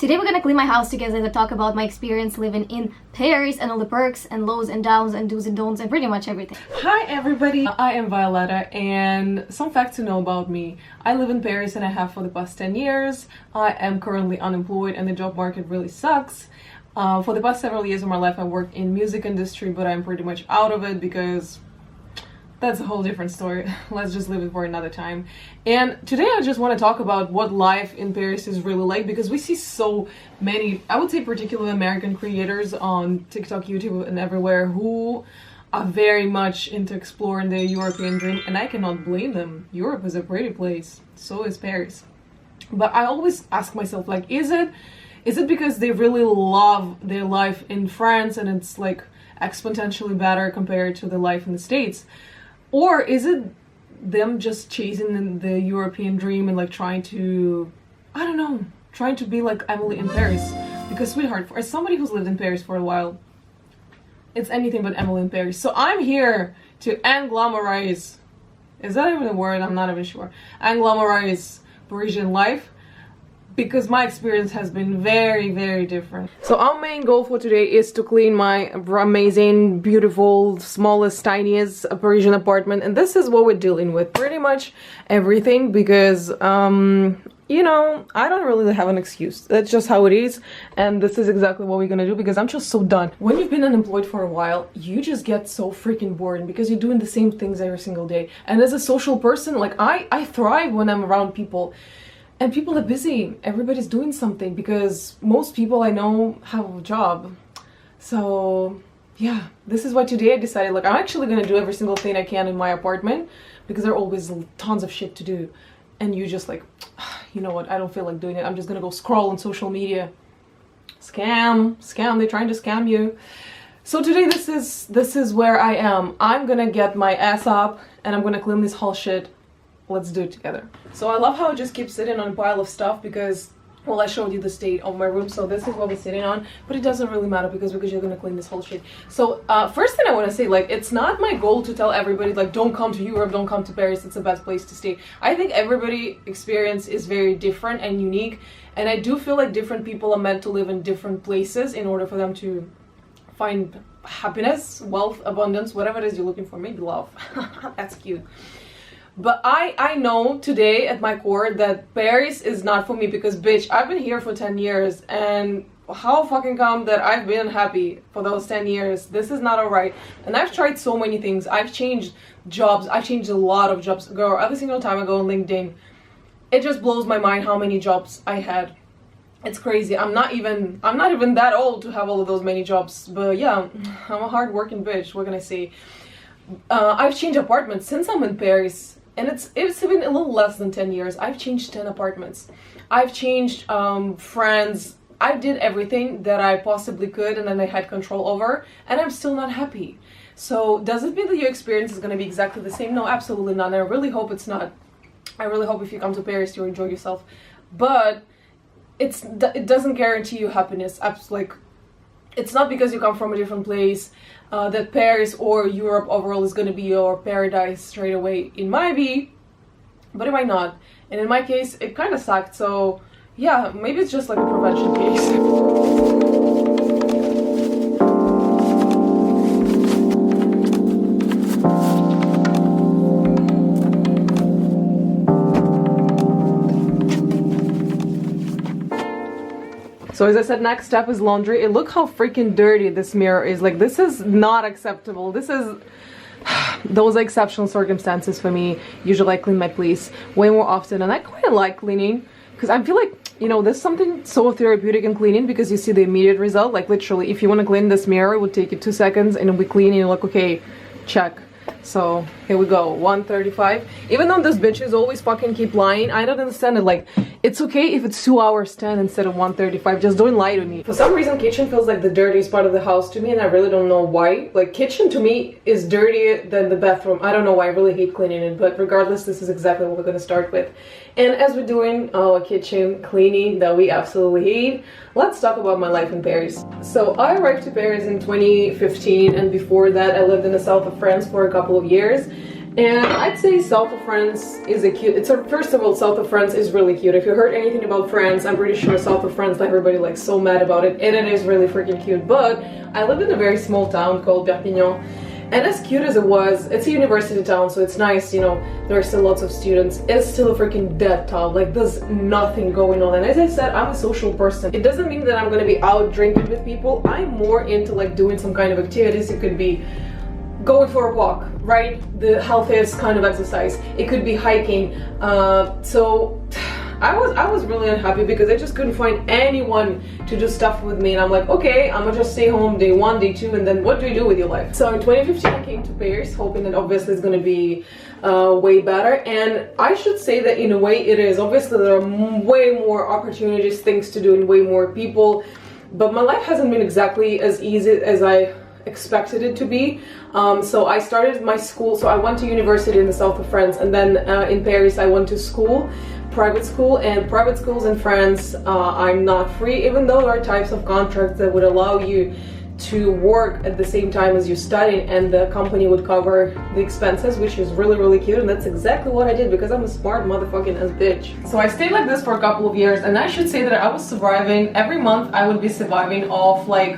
Today we're gonna clean my house together to talk about my experience living in Paris and all the perks and lows and downs and do's and don'ts and pretty much everything. Hi everybody, I am Violetta, and some facts to know about me. I live in Paris and I have for the past 10 years. I am currently unemployed and the job market really sucks. For the past several years of my life I worked in music industry, but I'm pretty much out of it because that's a whole different story. Let's just leave it for another time. And today I just want to talk about what life in Paris is really like, because we see so many, I would say particularly American creators on TikTok, YouTube and everywhere who are very much into exploring the European dream, and I cannot blame them. Europe is a pretty place, so is Paris. But I always ask myself, like, is it because they really love their life in France and it's like exponentially better compared to the life in the States? Or is it them just chasing the European dream and like trying to, I don't know, trying to be like Emily in Paris? Because sweetheart, as somebody who's lived in Paris for a while, it's anything but Emily in Paris. So I'm here to anglamorize, is that even a word? I'm not even sure. Anglamorize Parisian life, because my experience has been very, very different. So our main goal for today is to clean my amazing, beautiful, smallest, tiniest Parisian apartment, and this is what we're dealing with, pretty much everything, because you know, I don't really have an excuse. That's just how it is, and this is exactly what we're gonna do, because I'm just so done. When you've been unemployed for a while, you just get so freaking bored because you're doing the same things every single day. And as a social person, like I thrive when I'm around people. And people are busy, everybody's doing something, because most people I know have a job. So yeah, this is why today I decided, like, I'm actually gonna do every single thing I can in my apartment, because there are always tons of shit to do. And you just like, you know what, I don't feel like doing it, I'm just gonna go scroll on social media. Scam, they're trying to scam you. So today this is where I am. I'm gonna get my ass up and I'm gonna clean this whole shit. Let's do it together. So I love how I just keep sitting on a pile of stuff, because, well, I showed you the state of my room, so this is what we're sitting on, but it doesn't really matter because you're gonna clean this whole shit. So first thing I want to say, like, it's not my goal to tell everybody, like, don't come to Europe, don't come to Paris, it's the best place to stay. I think everybody's experience is very different and unique, and I do feel like different people are meant to live in different places in order for them to find happiness, wealth, abundance, whatever it is you're looking for. Maybe love. That's cute. But I know today at my core that Paris is not for me, because bitch, I've been here for 10 years, and how fucking come that I've been happy for those 10 years? This is not alright. And I've tried so many things. I've changed jobs. I've changed a lot of jobs. Girl, every single time I go on LinkedIn, it just blows my mind how many jobs I had. It's crazy. I'm not even that old to have all of those many jobs. But yeah, I'm a hard-working bitch. What can I say? I've changed apartments since I'm in Paris. And it's been a little less than 10 years. I've changed 10 apartments. I've changed friends. I did everything that I possibly could and then I had control over, and I'm still not happy. So does it mean that your experience is going to be exactly the same? No, absolutely not. And I really hope it's not. I really hope if you come to Paris you enjoy yourself. But it doesn't guarantee you happiness. Like, it's not because you come from a different place that Paris or Europe overall is going to be your paradise straight away. It might be, but it might not. And in my case, it kind of sucked. So yeah, maybe it's just like a prevention case. So as I said, next step is laundry. And look how freaking dirty this mirror is. Like, this is not acceptable. This is... Those are exceptional circumstances for me. Usually I clean my place way more often, and I quite like cleaning, because I feel like, you know, there's something so therapeutic in cleaning, because you see the immediate result. Like, literally, if you want to clean this mirror, it would take you 2 seconds and it'll be clean and you're like, okay, check. So here we go, 1:35. Even though those bitches always fucking keep lying, I don't understand it. Like, it's okay if it's 2 hours 10 instead of 1:35. Just don't lie to me. For some reason, kitchen feels like the dirtiest part of the house to me, and I really don't know why. Like, kitchen to me is dirtier than the bathroom. I don't know why. I really hate cleaning it, but regardless, this is exactly what we're gonna start with. And as we're doing our kitchen cleaning that we absolutely hate, let's talk about my life in Paris. So I arrived to Paris in 2015, and before that I lived in the south of France for a couple of years. And I'd say south of France is a cute, first of all, south of France is really cute. If you heard anything about France, I'm pretty sure south of France, like everybody like so mad about it, and it is really freaking cute. But I live in a very small town called Perpignan, and as cute as it was, it's a university town, so it's nice, you know, there are still lots of students. It's still a freaking dead town, like there's nothing going on. And as I said, I'm a social person. It doesn't mean that I'm gonna be out drinking with people. I'm more into like doing some kind of activities. It could be going for a walk, right? The healthiest kind of exercise. It could be hiking. So I was really unhappy because I just couldn't find anyone to do stuff with me, and I'm like, okay, I'm gonna just stay home day 1, day 2, and then what do you do with your life? So in 2015 I came to Paris hoping that obviously it's gonna be way better, and I should say that in a way it is. Obviously there are way more opportunities, things to do, and way more people, but my life hasn't been exactly as easy as I expected it to be. So I started my school, so I went to university in the south of France, and then in Paris I went to school, private school, and private schools in France, I'm not free, even though there are types of contracts that would allow you to work at the same time as you study, and the company would cover the expenses, which is really cute, and that's exactly what I did because I'm a smart motherfucking ass bitch. So I stayed like this for a couple of years, and I should say that I was surviving. Every month I would be surviving off like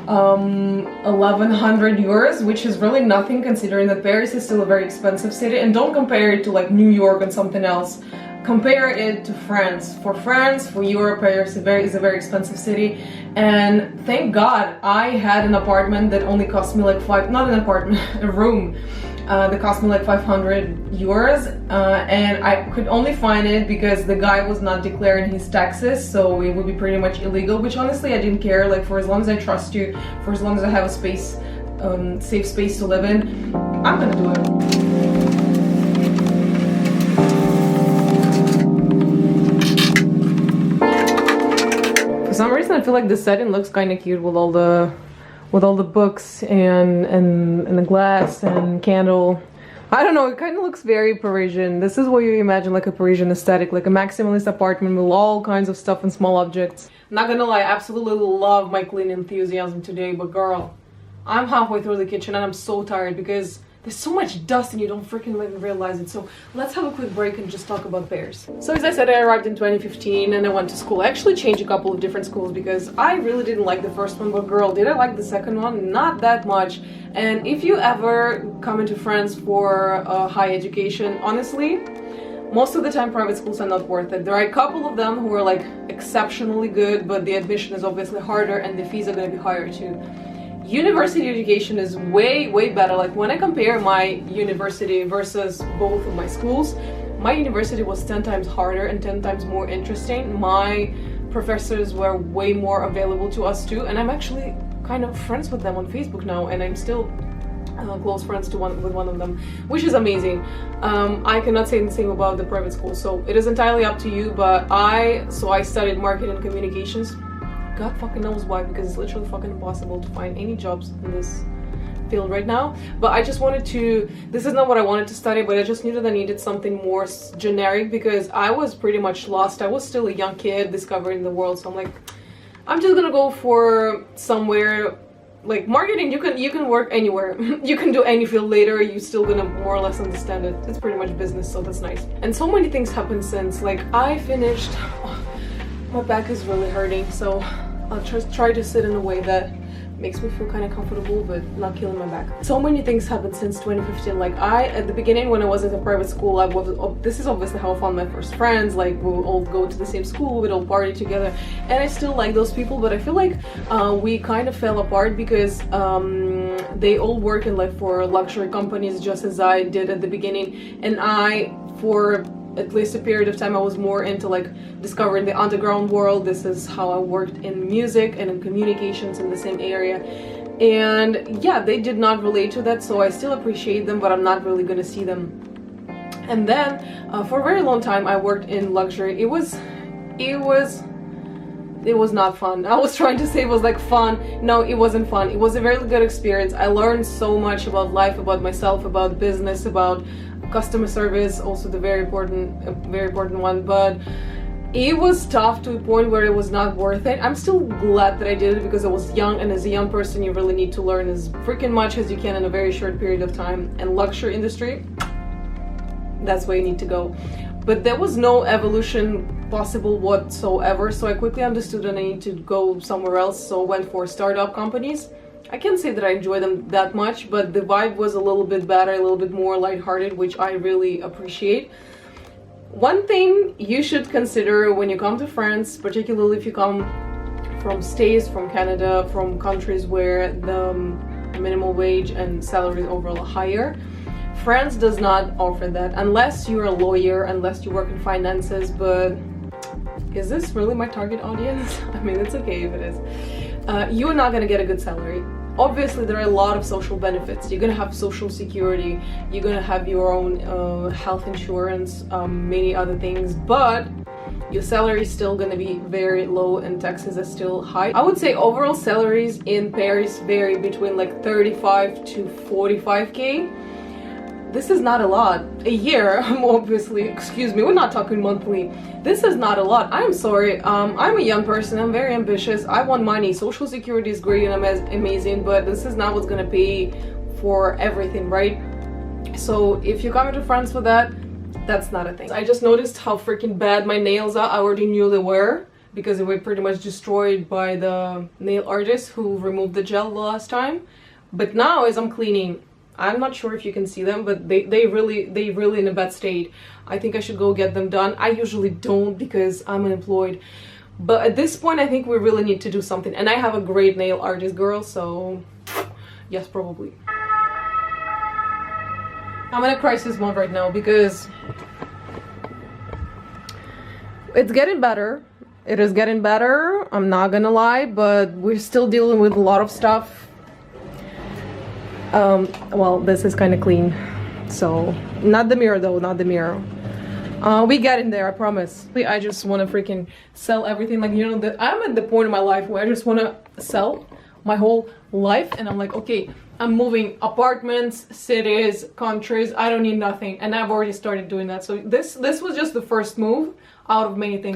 1,100 euros, which is really nothing considering that Paris is still a very expensive city. And don't compare it to like New York and something else. Compare it to France. For Europe, Paris is a very expensive city. And thank God I had an apartment that only cost me like not an apartment, a room. That cost me like 500 euros, and I could only find it because the guy was not declaring his taxes, so it would be pretty much illegal, which honestly I didn't care. Like, for as long as I trust you, for as long as I have a space, safe space to live in, I'm gonna do it. For some reason I feel like the setting looks kind of cute with all the books and the glass and candle. I don't know, it kind of looks very Parisian. This is what you imagine like a Parisian aesthetic, like a maximalist apartment with all kinds of stuff and small objects. Not gonna lie, I absolutely love my clean enthusiasm today, but girl, I'm halfway through the kitchen and I'm so tired because there's so much dust and you don't freaking even realize it. So let's have a quick break and just talk about Paris. So as I said, I arrived in 2015 and I went to school. I actually changed a couple of different schools because I really didn't like the first one, but girl, did I like the second one? Not that much. And if you ever come into France for high education, honestly, most of the time private schools are not worth it. There are a couple of them who are like exceptionally good, but the admission is obviously harder and the fees are going to be higher too. University education is way better. Like when I compare my university versus both of my schools, my university was 10 times harder and 10 times more interesting. My professors were way more available to us too, and I'm actually kind of friends with them on Facebook now, and I'm still close friends with one of them, which is amazing. I cannot say the same about the private school, so it is entirely up to you. But I studied marketing and communications. God fucking knows why, because it's literally fucking impossible to find any jobs in this field right now. But I just wanted to, this is not what I wanted to study, but I just knew that I needed something more generic because I was pretty much lost. I was still a young kid discovering the world, so I'm like, I'm just gonna go for somewhere like marketing. You can work anywhere. You can do any field later, you're still gonna more or less understand it. It's pretty much business, so that's nice. And so many things happened since. Like I finished, my back is really hurting, so I'll just try to sit in a way that makes me feel kind of comfortable but not killing my back. So many things happened since 2015. Like at the beginning when I was at a private school, this is obviously how I found my first friends. Like we'll all go to the same school, we'd all party together, and I still like those people, but I feel like we kind of fell apart because they all work in like for luxury companies just as I did at the beginning, and for at least a period of time I was more into like discovering the underground world. This is how I worked in music and in communications in the same area, and yeah, they did not relate to that, so I still appreciate them, but I'm not really gonna see them. And then for a very long time I worked in luxury. It was not fun. I was trying to say it was like fun. No, it wasn't fun. It was a very good experience. I learned so much about life, about myself, about business, about customer service, also the very important one. But It was tough to a point where it was not worth it. I'm still glad that I did it because I was young, and as a young person you really need to learn as freaking much as you can in a very short period of time. And luxury industry, that's where you need to go. But there was no evolution possible whatsoever, so I quickly understood that I need to go somewhere else, so I went for startup companies. I can't say that I enjoy them that much, but the vibe was a little bit better, a little bit more lighthearted, which I really appreciate. One thing you should consider when you come to France, particularly if you come from states, from Canada, from countries where the minimum wage and salary is overall higher, France does not offer that unless you're a lawyer, unless you work in finances. But is this really my target audience? I mean, it's okay if it is. You are not gonna get a good salary. Obviously, there are a lot of social benefits. You're gonna have social security, you're gonna have your own health insurance, many other things, but your salary is still gonna be very low and taxes are still high. I would say overall salaries in Paris vary between like 35 to 45k. This is not a lot. A year, obviously, excuse me, we're not talking monthly. This is not a lot. I'm sorry. I'm a young person. I'm very ambitious. I want money. Social security is great and amazing, but this is not what's gonna pay for everything, right? So if you're coming to France for that, that's not a thing. I just noticed how freaking bad my nails are. I already knew they were because they were pretty much destroyed by the nail artist who removed the gel the last time. But now as I'm cleaning, I'm not sure if you can see them, but they really in a bad state. I think I should go get them done. I usually don't because I'm unemployed. But at this point, I think we really need to do something. And I have a great nail artist girl, so yes, probably. I'm in a crisis mode right now because it's getting better. It is getting better, I'm not gonna lie, but we're still dealing with a lot of stuff. Well, this is kind of clean, so not the mirror though, not the mirror. We get in there, I promise. I just want to freaking sell everything. Like, you know, that I'm at the point in my life where I just want to sell my whole life, and I'm like, okay, I'm moving apartments, cities, countries. I don't need nothing, and I've already started doing that. So this was just the first move out of many things.